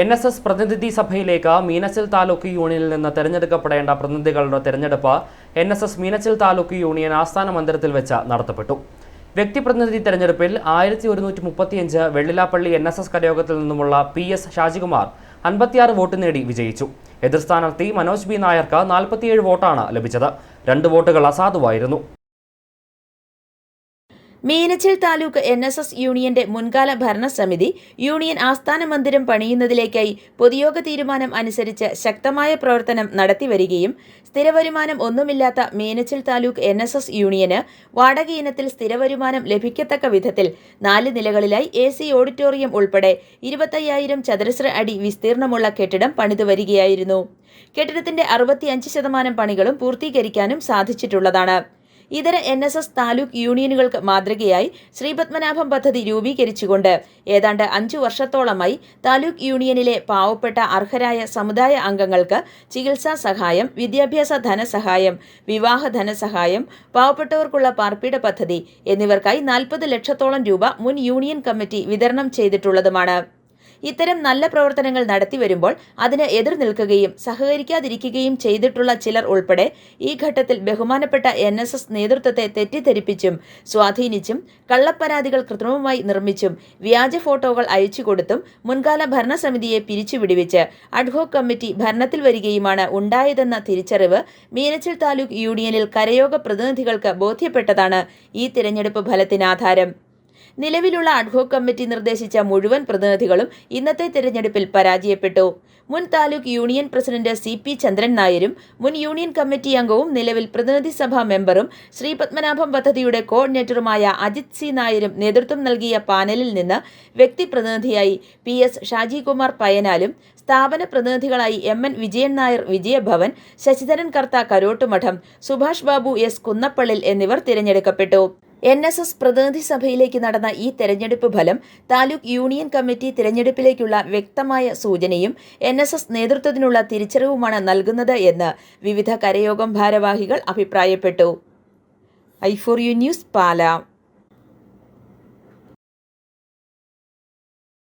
NSS പ്രതിനിധി സഭയിലേക്ക് മീനച്ചിൽ താലൂക്ക് യൂണിയനിൽ നിന്ന് തെരഞ്ഞെടുക്കപ്പെടേണ്ട പ്രതിനിധികളുടെ തെരഞ്ഞെടുപ്പ് NSS മീനച്ചിൽ താലൂക്ക് യൂണിയൻ ആസ്ഥാന മന്ദിരത്തിൽ വെച്ച് നടത്തപ്പെട്ടു. വ്യക്തിപ്രതിനിധി തെരഞ്ഞെടുപ്പിൽ 1135 വെള്ളിലാപ്പള്ളി NSS കരയോഗത്തിൽ നിന്നുമുള്ള PS ഷാജികുമാർ 56 വോട്ട് നേടി വിജയിച്ചു. എതിർ സ്ഥാനാർത്ഥി മനോജ് B നായർക്ക് 47 വോട്ടാണ് ലഭിച്ചത്. 2 വോട്ടുകൾ അസാധുവായിരുന്നു. മീനച്ചിൽ താലൂക്ക് NSS യൂണിയന്റെ മുൻകാല ഭരണസമിതി യൂണിയൻ ആസ്ഥാന മന്ദിരം പണിയുന്നതിലേക്കായി പൊതുയോഗ തീരുമാനം അനുസരിച്ച് ശക്തമായ പ്രവർത്തനം നടത്തിവരികയും സ്ഥിരവരുമാനം ഒന്നുമില്ലാത്ത മീനച്ചിൽ താലൂക്ക് NSS യൂണിയന് വാടക ഇനത്തിൽ സ്ഥിരവരുമാനം ലഭിക്കത്തക്ക വിധത്തിൽ 4 നിലകളിലായി AC ഓഡിറ്റോറിയം ഉൾപ്പെടെ 25,000 ചതുരശ്ര അടി വിസ്തീർണമുള്ള കെട്ടിടം പണിതുവരികയായിരുന്നു. കെട്ടിടത്തിന്റെ 65% പണികളും പൂർത്തീകരിക്കാനും സാധിച്ചിട്ടുള്ളതാണ്. ഇതര NSS താലൂക്ക് യൂണിയനുകൾക്ക് മാതൃകയായി ശ്രീപത്മനാഭം പദ്ധതി രൂപീകരിച്ചുകൊണ്ട് ഏതാണ്ട് 5 വർഷത്തോളമായി താലൂക്ക് യൂണിയനിലെ പാവപ്പെട്ട അർഹരായ സമുദായ അംഗങ്ങൾക്ക് ചികിത്സാ സഹായം, വിദ്യാഭ്യാസ ധനസഹായം, വിവാഹ ധനസഹായം, പാവപ്പെട്ടവർക്കുള്ള പാർപ്പിട പദ്ധതി എന്നിവർക്കായി 40 ലക്ഷത്തോളം രൂപ മുൻ യൂണിയൻ കമ്മിറ്റി വിതരണം ചെയ്തിട്ടുള്ളതുമാണ്. ഇത്തരം നല്ല പ്രവർത്തനങ്ങൾ നടത്തിവരുമ്പോൾ അതിന് എതിർ നിൽക്കുകയും സഹകരിക്കാതിരിക്കുകയും ചെയ്തിട്ടുള്ള ചിലർ ഉൾപ്പെടെ ഈ ഘട്ടത്തിൽ ബഹുമാനപ്പെട്ട NSS നേതൃത്വത്തെ തെറ്റിദ്ധരിപ്പിച്ചും സ്വാധീനിച്ചും കള്ളപ്പരാതികൾ കൃത്രിമമായി നിർമ്മിച്ചും വ്യാജ ഫോട്ടോകൾ അയച്ചുകൊടുത്തും മുൻകാല ഭരണസമിതിയെ പിരിച്ചുവിടുവിച്ച് അഡ്ഹോക് കമ്മിറ്റി ഭരണത്തിൽ വരികയുമാണ് ഉണ്ടായതെന്ന തിരിച്ചറിവ് മീനച്ചിൽ താലൂക്ക് യൂണിയനിൽ കരയോഗ പ്രതിനിധികൾക്ക് ബോധ്യപ്പെട്ടതാണ് ഈ തിരഞ്ഞെടുപ്പ് ഫലത്തിനാധാരം. നിലവിലുള്ള അഡ്ഹോക് കമ്മിറ്റി നിർദ്ദേശിച്ച മുഴുവൻ പ്രതിനിധികളും ഇന്നത്തെ തിരഞ്ഞെടുപ്പിൽ പരാജയപ്പെട്ടു. മുൻ താലൂക്ക് യൂണിയൻ പ്രസിഡന്റ് CP ചന്ദ്രൻ നായരും മുൻ യൂണിയൻ കമ്മിറ്റി അംഗവും നിലവിൽ പ്രതിനിധി സഭാ മെമ്പറും ശ്രീപത്മനാഭം പദ്ധതിയുടെ കോർഡിനേറ്ററുമായ അജിത് C നായരും നേതൃത്വം നൽകിയ പാനലിൽ നിന്ന് വ്യക്തിപ്രതിനിധിയായി PS ഷാജികുമാർ പയനാലും സ്ഥാപന പ്രതിനിധികളായി MN വിജയൻ നായർ വിജയഭവൻ, ശശിധരൻ കർത്ത കരോട്ടുമഠം, സുഭാഷ് ബാബു S കുന്നപ്പള്ളിൽ എന്നിവർ തിരഞ്ഞെടുക്കപ്പെട്ടു. NSS പ്രതിനിധി സഭയിലേക്ക് നടന്ന ഈ തെരഞ്ഞെടുപ്പ് ഫലം താലൂക്ക് യൂണിയൻ കമ്മിറ്റി തിരഞ്ഞെടുപ്പിലേക്കുള്ള വ്യക്തമായ സൂചനയും NSS നേതൃത്വത്തിനുള്ള തിരിച്ചറിവുമാണ് നൽകുന്നത് എന്ന് വിവിധ കരയോഗം ഭാരവാഹികൾ അഭിപ്രായപ്പെട്ടു. i4U news, Pala.